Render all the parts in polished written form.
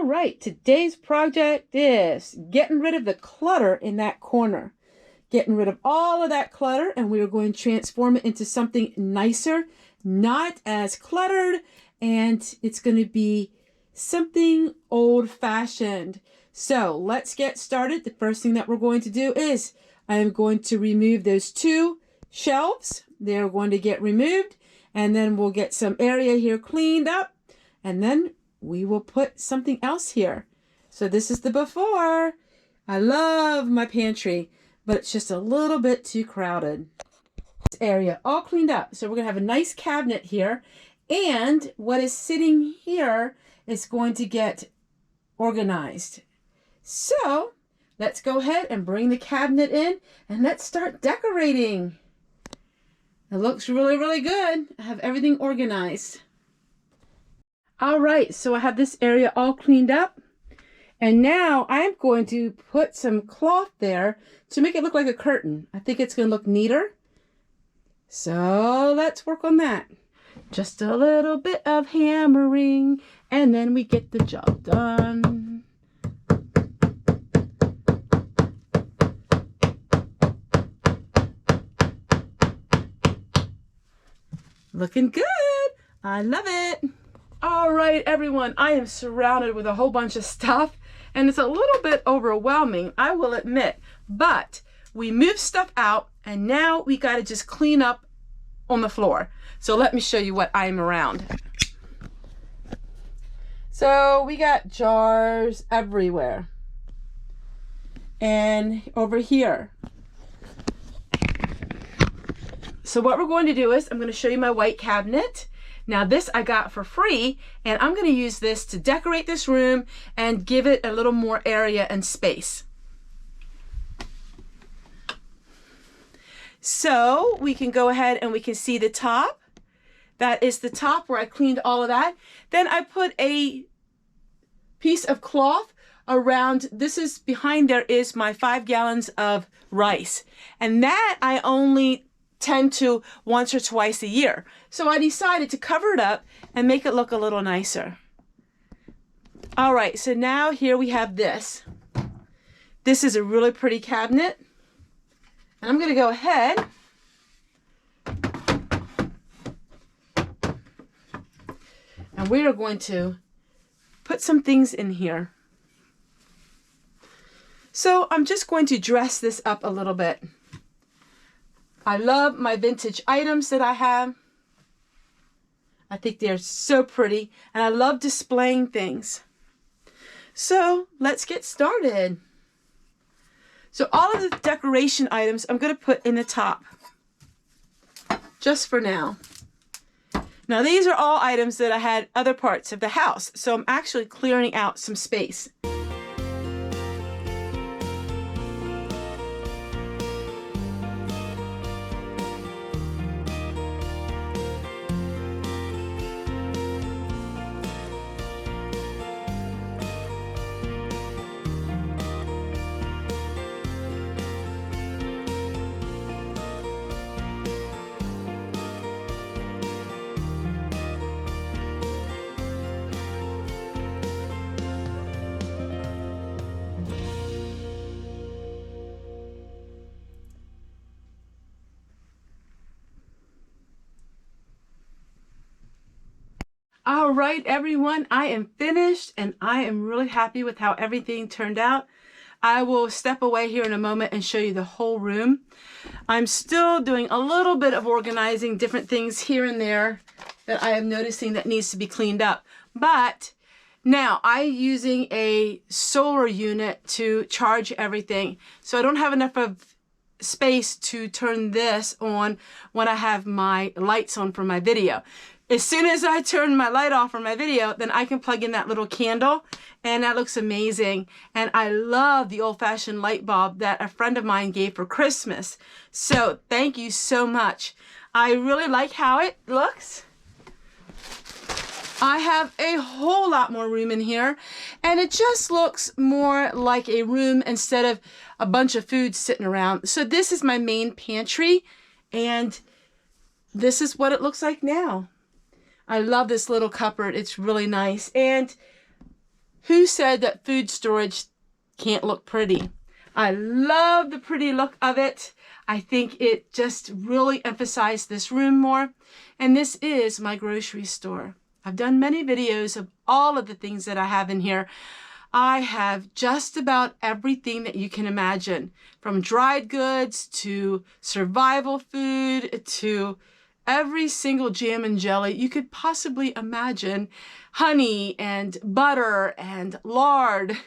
All right, today's project is getting rid of the clutter in that corner. Getting rid of all of that clutter, and we are going to transform it into something nicer, not as cluttered, and it's going to be something old-fashioned. So let's get started. The first thing that we're going to do is I am going to remove those two shelves. They're going to get removed, and then we'll get some area here cleaned up, and then we will put something else here. So this is the before. I love my pantry, but it's just a little bit too crowded. This area all cleaned up. So we're gonna have a nice cabinet here, and what is sitting here is going to get organized. So let's go ahead and bring the cabinet in and let's start decorating. It looks really, really good. I have everything organized. All right, so I have this area all cleaned up, and now I'm going to put some cloth there to make it look like a curtain. I think it's going to look neater. So let's work on that. Just a little bit of hammering, and then we get the job done. Looking good. I love it. All right, everyone, I am surrounded with a whole bunch of stuff, and it's a little bit overwhelming, I will admit, but we moved stuff out, and now we got to just clean up on the floor. So let me show you what I'm around. So we got jars everywhere, and over here. So what we're going to do is I'm going to show you my white cabinet. Now this I got for free, and I'm going to use this to decorate this room and give it a little more area and space. So we can go ahead and we can see the top. That is the top where I cleaned all of that. Then I put a piece of cloth around, this is behind there is my 5 gallons of rice. And that I only tend to once or twice a year. So I decided to cover it up and make it look a little nicer. All right, so now here we have this. This is a really pretty cabinet. And I'm gonna go ahead and we are going to put some things in here. So I'm just going to dress this up a little bit. I love my vintage items that I have. I think they're so pretty, and I love displaying things. So let's get started. So all of the decoration items I'm going to put in the top, just for now. Now these are all items that I had other parts of the house, so I'm actually clearing out some space. All right, everyone, I am finished, and I am really happy with how everything turned out. I will step away here in a moment and show you the whole room. I'm still doing a little bit of organizing different things here and there that I am noticing that needs to be cleaned up. But now I'm using a solar unit to charge everything. So I don't have enough of space to turn this on when I have my lights on for my video. As soon as I turn my light off for my video, then I can plug in that little candle, and that looks amazing. And I love the old-fashioned light bulb that a friend of mine gave for Christmas. So thank you so much. I really like how it looks. I have a whole lot more room in here, and it just looks more like a room instead of a bunch of food sitting around. So this is my main pantry, and this is what it looks like now. I love this little cupboard. It's really nice. And Who said that food storage can't look pretty? I love the pretty look of it. I think it just really emphasized this room more. And this is my grocery store. I've done many videos of all of the things that I have in here. I have just about everything that you can imagine, from dried goods to survival food to every single jam and jelly you could possibly imagine, honey and butter and lard.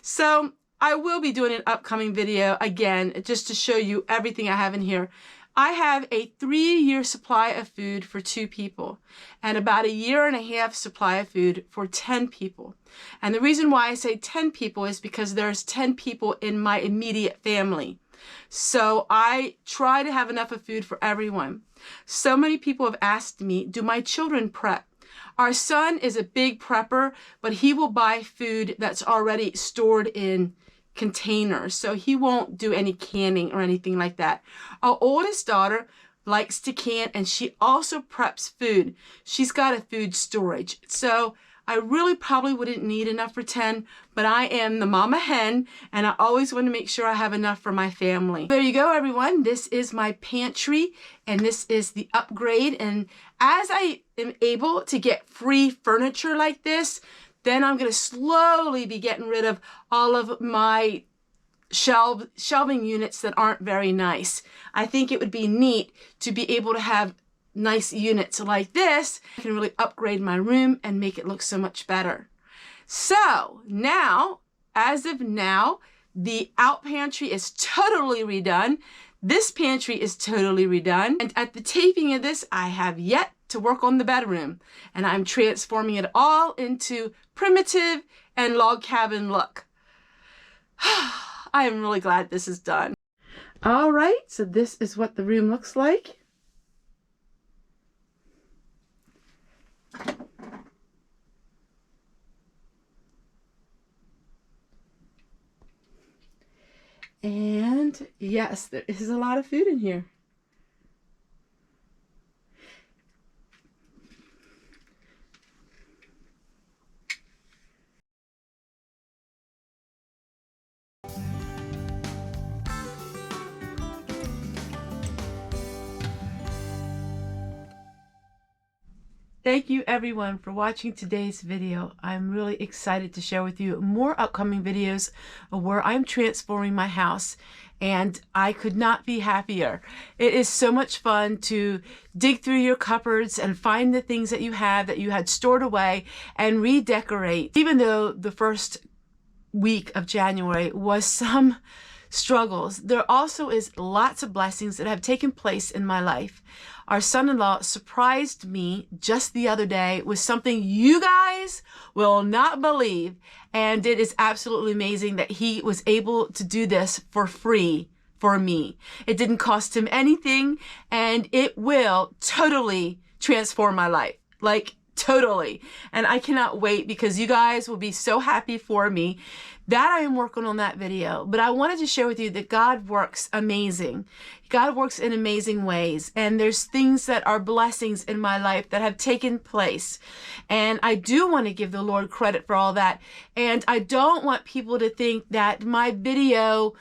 So I will be doing an upcoming video again, just to show you everything I have in here. I have a 3-year supply of food for 2 people and about a 1.5 year supply of food for 10 people. And the reason why I say 10 people is because there's 10 people in my immediate family. So I try to have enough of food for everyone. So many people have asked me, do my children prep? Our son is a big prepper, but he will buy food that's already stored in containers, so he won't do any canning or anything like that. Our oldest daughter likes to can, and she also preps food. She's got a food storage, so I really probably wouldn't need enough for 10, but I am the mama hen, and I always want to make sure I have enough for my family. There you go, everyone. This is my pantry, and this is the upgrade. And as I am able to get free furniture like this, then I'm going to slowly be getting rid of all of my shelving units that aren't very nice. I think it would be neat to be able to have nice units like this. I can really upgrade my room and make it look so much better. So now, as of now, the out pantry is totally redone. This pantry is totally redone. And at the taping of this, I have yet to work on the bedroom, and I'm transforming it all into primitive and log cabin look. I am really glad this is done. All right, so this is what the room looks like. And yes, there is a lot of food in here. Thank you everyone for watching today's video. I'm really excited to share with you more upcoming videos of where I'm transforming my house, and I could not be happier. It is so much fun to dig through your cupboards and find the things that you had stored away and redecorate. Even though the first week of January was some struggles, there also is lots of blessings that have taken place in my life. Our son-in-law surprised me just the other day with something you guys will not believe, and it is absolutely amazing that he was able to do this for free for me. It didn't cost him anything, and it will totally transform my life. Like, totally. And I cannot wait, because you guys will be so happy for me. That I am working on that video. But I wanted to share with you that God works amazing. God works in amazing ways. And there's things that are blessings in my life that have taken place. And I do want to give the Lord credit for all that. And I don't want people to think that my video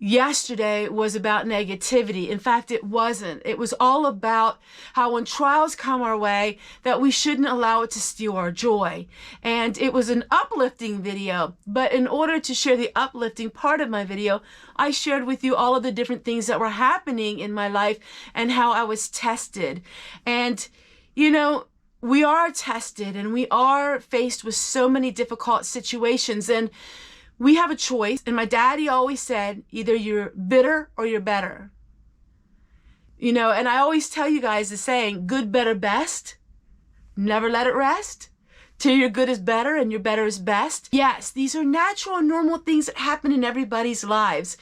yesterday was about negativity. In fact, it wasn't. It was all about how when trials come our way, that we shouldn't allow it to steal our joy. And it was an uplifting video. But in order to share the uplifting part of my video, I shared with you all of the different things that were happening in my life and how I was tested. And, you know, we are tested and we are faced with so many difficult situations, and we have a choice. And my daddy always said, either you're bitter or you're better. You know, and I always tell you guys the saying, good, better, best. Never let it rest till your good is better and your better is best. Yes, these are natural and normal things that happen in everybody's lives.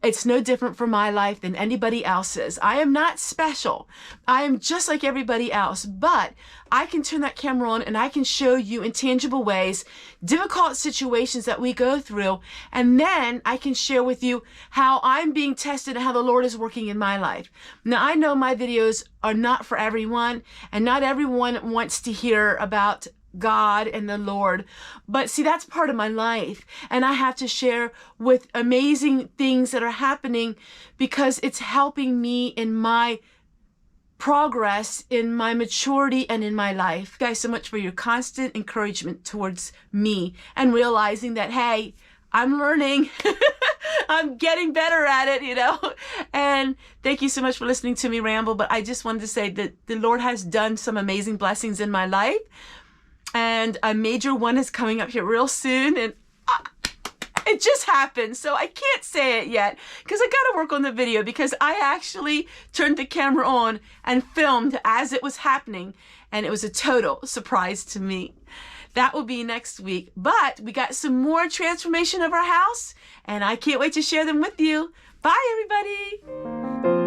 It's no different for my life than anybody else's. I am not special. I am just like everybody else, but I can turn that camera on and I can show you in tangible ways difficult situations that we go through, and then I can share with you how I'm being tested and how the Lord is working in my life. Now, I know my videos are not for everyone, and not everyone wants to hear about God and the Lord. But see, that's part of my life. And I have to share with amazing things that are happening because it's helping me in my progress, in my maturity, and in my life. Thank you guys so much for your constant encouragement towards me and realizing that, hey, I'm learning. I'm getting better at it, you know. And thank you so much for listening to me ramble. But I just wanted to say that the Lord has done some amazing blessings in my life. And a major one is coming up here real soon. And it just happened. So I can't say it yet because I got to work on the video because I actually turned the camera on and filmed as it was happening. And it was a total surprise to me. That will be next week. But we got some more transformation of our house. And I can't wait to share them with you. Bye, everybody.